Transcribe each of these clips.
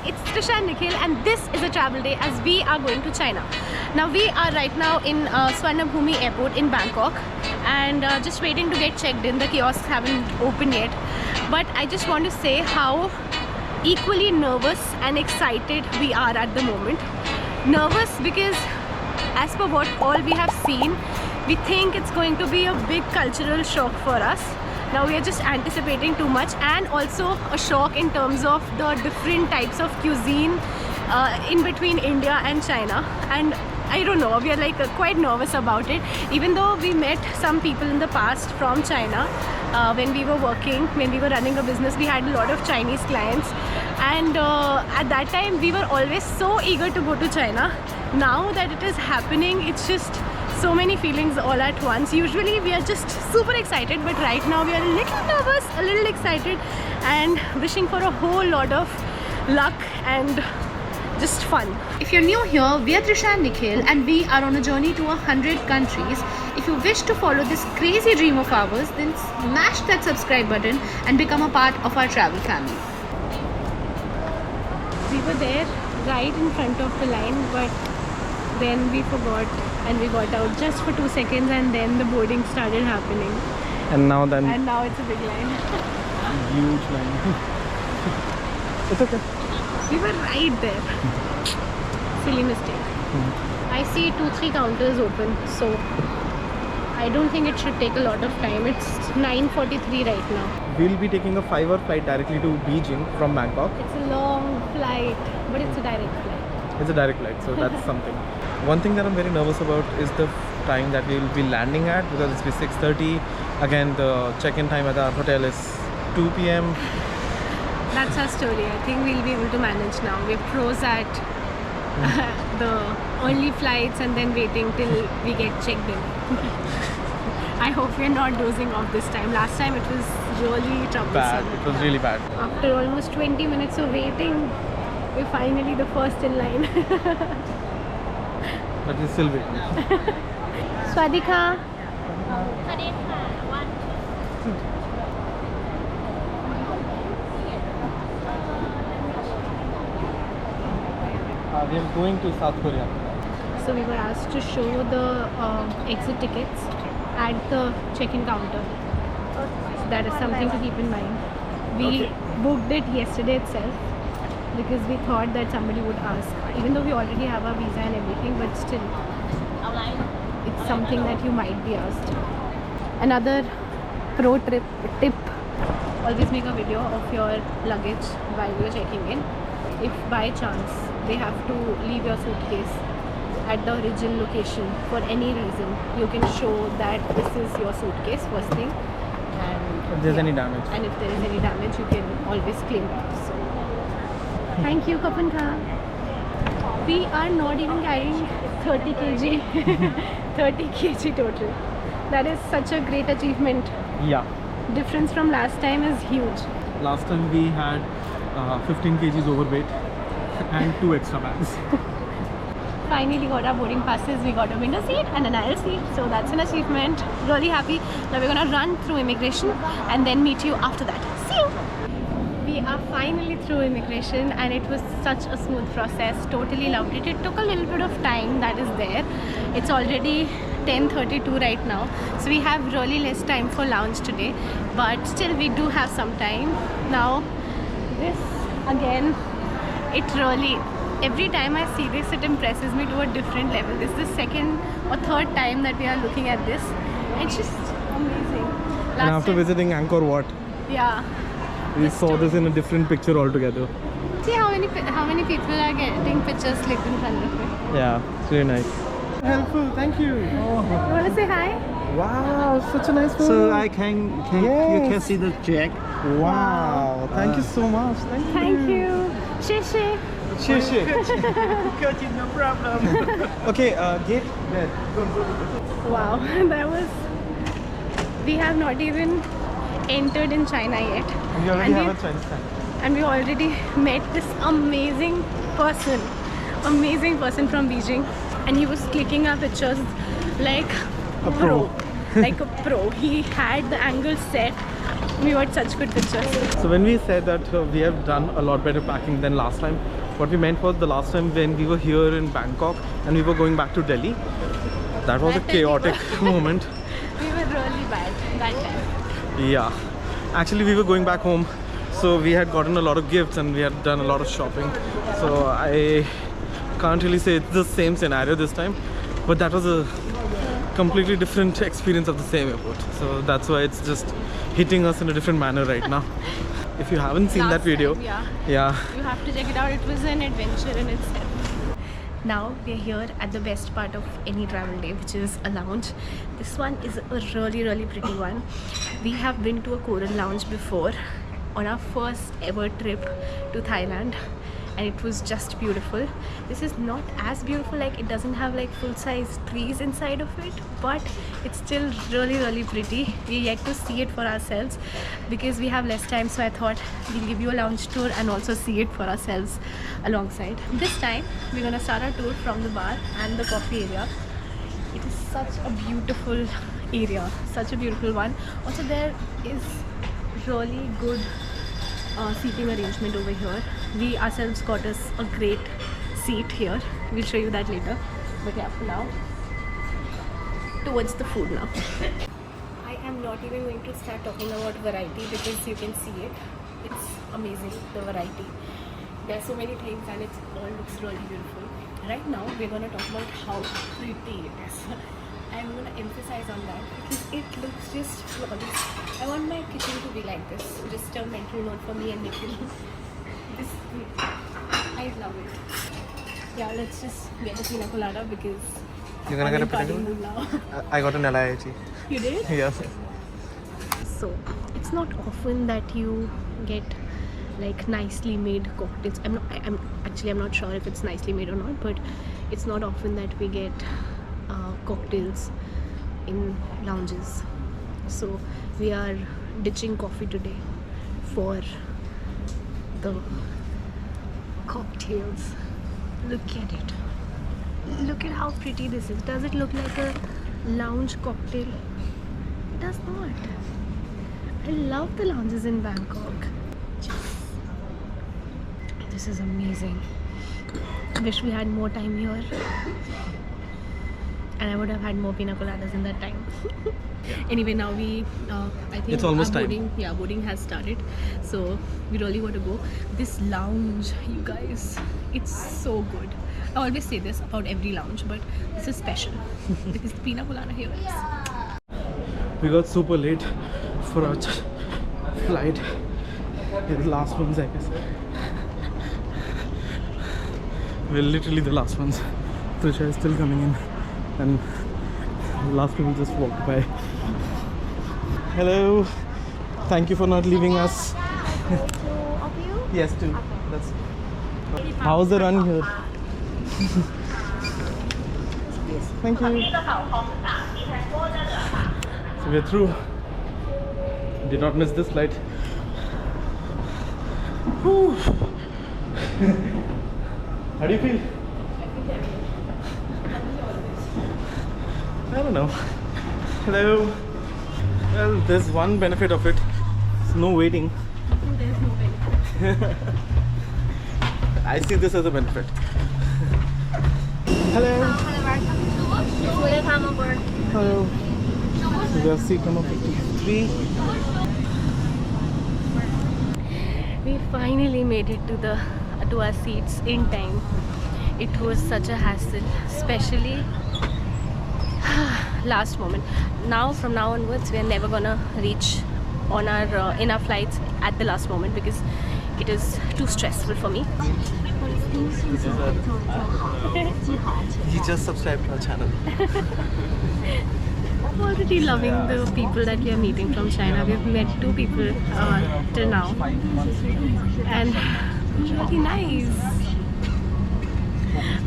it's Trisha and Nikhil, and this is a travel day as we are going to China. Now we are right now in Swarnabhumi Airport in Bangkok, and just waiting to get checked in. The kiosks haven't opened yet, but I just want to say how equally nervous and excited we are at the moment. Nervous because as per what all we have seen, we think it's going to be a big cultural shock for us. Now we are just anticipating too much, and also a shock in terms of the different types of cuisine in between India and China. And I don't know, we are like quite nervous about it, even though we met some people in the past from China. When we were running a business, we had a lot of Chinese clients, and at that time we were always so eager to go to China. Now that it is happening, it's just so many feelings all at once. Usually we are just super excited, but right now we are a little nervous, a little excited, and wishing for a whole lot of luck and just fun. If you're new here, we are Trisha and Nikhil, and we are on a journey to 100 countries. If you wish to follow this crazy dream of ours, then smash that subscribe button and become a part of our travel family. We were there right in front of the line, but then we forgot and we got out just for 2 seconds, and then the boarding started happening. And now it's a big line. huge line. It's okay. We were right there. Silly mistake. I see 2-3 counters open, so I don't think it should take a lot of time. It's 9:43 right now. We'll be taking a 5-hour flight directly to Beijing from Bangkok. It's a long flight, but it's a direct flight. It's a direct flight, so that's something. One thing that I'm very nervous about is the time that we will be landing at, because it's 6:30. Again, the check-in time at our hotel is 2 p.m. That's our story. I think we'll be able to manage now. We're pros at the early flights and then waiting till we get checked in. I hope we're not dozing off this time. Last time it was really troublesome. Bad. It was really bad. After almost 20 minutes of waiting, we're finally the first in line. But we're still waiting. Swadika. We are going to South Korea. So we were asked to show the exit tickets at the check-in counter. So that is something to keep in mind. We booked it yesterday itself because we thought that somebody would ask, even though we already have our visa and everything, but still it's something that you might be asked. Another pro tip: always make a video of your luggage while you're checking in. If by chance they have to leave your suitcase at the original location for any reason, you can show that this is your suitcase first thing, and If there's any damage. and if there is any damage, you can always claim it. So thank you, Kapanka. We are not even carrying 30 kg 30 kg total. That is such a great achievement. Yeah. Difference from last time is huge. Last time we had 15 kgs overweight and 2 extra bags. Finally got our boarding passes. We got a window seat and an aisle seat, so that's an achievement. Really happy. Now we're gonna run through immigration and then meet you after that. See you. We are finally through immigration, and it was such a smooth process. Totally loved it. It took a little bit of time, that is there. It's already 10:32 right now, so we have really less time for lounge today, but still we do have some time. Now this again, it really, every time I see this, it impresses me to a different level. This is the second or third time that we are looking at this. It's just amazing. And after visiting Angkor Wat, yeah, we saw this in a different picture altogether. see how many people are getting pictures clicked in front of me. Yeah, it's really nice. Helpful, thank you. You want to say hi? Wow, such a nice So photo. I can Yes. you can see the jack. Wow, thank you so much. Thank you. Shishi. Cheers. No problem. Okay, gate there. Wow, that was. We have not even entered in China yet. And we already have a Chinese stand. And we already met this amazing person from Beijing, and he was clicking our pictures like A pro. like a pro. He had the angle set We got such good pictures. So when we said that we have done a lot better packing than last time, what we meant was the last time when we were here in Bangkok and we were going back to Delhi, that was a chaotic moment. We were really bad that time. Yeah, actually we were going back home, so we had gotten a lot of gifts and we had done a lot of shopping. So I can't really say it's the same scenario this time, but that was a completely different experience of the same airport. So that's why it's just hitting us in a different manner right now. If you haven't seen that Last video, time, yeah. yeah, You have to check it out. It was an adventure in itself. Now we're here at the best part of any travel day, which is a lounge. This one is a really pretty one. We have been to a Coral lounge before on our first ever trip to Thailand, and it was just beautiful. This is not as beautiful, like it doesn't have like full-size trees inside of it, but it's still really pretty. We're yet to see it for ourselves because we have less time, so I thought we'll give you a lounge tour and also see it for ourselves alongside. This time we're gonna start our tour from the bar and the coffee area. It is such a beautiful area, such a beautiful one. Also there is really good seating arrangement over here. We ourselves got us a great seat here. We'll show you that later. But yeah, for now, towards the food now. I am not even going to start talking about variety because you can see it. It's amazing, the variety. There are so many things and it all looks really beautiful. Right now, we're going to talk about how pretty it is. I'm going to emphasize on that because it looks just flawless. I want my kitchen to be like this. Just a mental note for me and Nikhil. I love it. Yeah, let's just get a pina colada because you're gonna get a pina colada now. I got an LIG. You did? Yes. So it's not often that you get like nicely made cocktails. I'm not sure if it's nicely made or not, but it's not often that we get cocktails in lounges. So we are ditching coffee today for the cocktails. Look at it. Look at how pretty this is. Does it look like a lounge cocktail? It does not. I love the lounges in Bangkok. This is amazing. Wish we had more time here. And I would have had more pina coladas in that time. Anyway, now we, I think it's almost our time. Boarding has started. So we really want to go. This lounge, you guys, it's so good. I always say this about every lounge, but this is special because the pina colada here is. We got super late for our flight. It's the last ones, I guess. We're literally the last ones. Trisha is still coming in. And the last people just walked by. Hello. Thank you for not leaving us. Yes, too. That's. How's the run here? Thank you. So we're through. Did not miss this flight. Whew. How do you feel? I don't know. Hello. Well, there's one benefit of it. There's no waiting. There's no benefit. I see this as a benefit. Hello. Hello. We have seat number 53. We finally made it to our seats in time. It was such a hassle, especially last moment. Now from now onwards we are never gonna reach on our in our flights at the last moment because it is too stressful for me. He just subscribed to our channel. I'm already loving the people that we are meeting from China. We've met 2 people till now and really nice.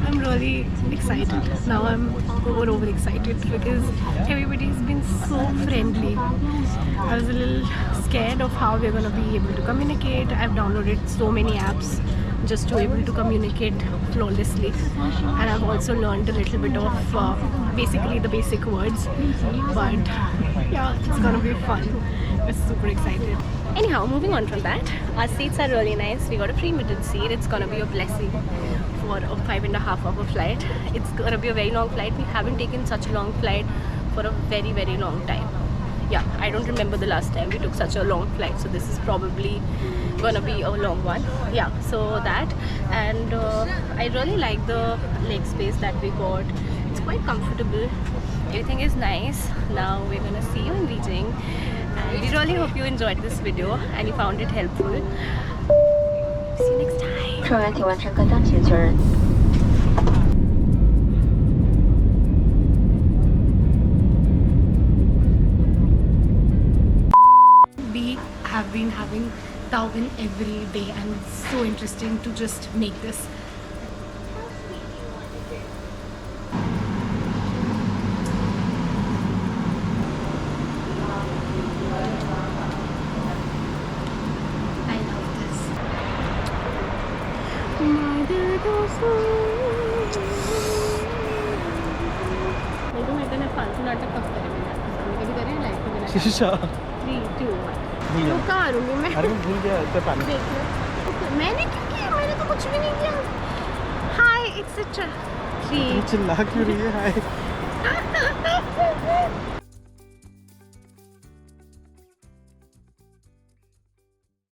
I'm really excited. Now I'm over excited because everybody's been so friendly. I was a little scared of how we're gonna be able to communicate. I've downloaded so many apps just to be able to communicate flawlessly, and I've also learned a little bit of basically the basic words. But yeah, it's gonna be fun. We're super excited. Anyhow, moving on from that, our seats are really nice. We got a pre-middle seat. It's gonna be a blessing for a 5.5-hour flight. It's gonna be a very long flight. We haven't taken such a long flight for a very, very long time. Yeah, I don't remember the last time we took such a long flight, so this is probably gonna be a long one. Yeah, so that, and I really like the leg space that we got. It's quite comfortable. Everything is nice. Now we're gonna see you in Beijing, and we really hope you enjoyed this video and you found it helpful. See you next time. 乘员请完成该当前确认。 We have been having Taobin every day, and it's so interesting to just make this. I love this. शीशा 3, 2, 1. तो कहाँ करूँगी मैं? अरे मैं भूल गया इतना पानी देख लो। मैंने क्या किया? मैंने तो कुछ भी नहीं किया। Hi, etc. 3. चिल्ला क्यों रही है हाय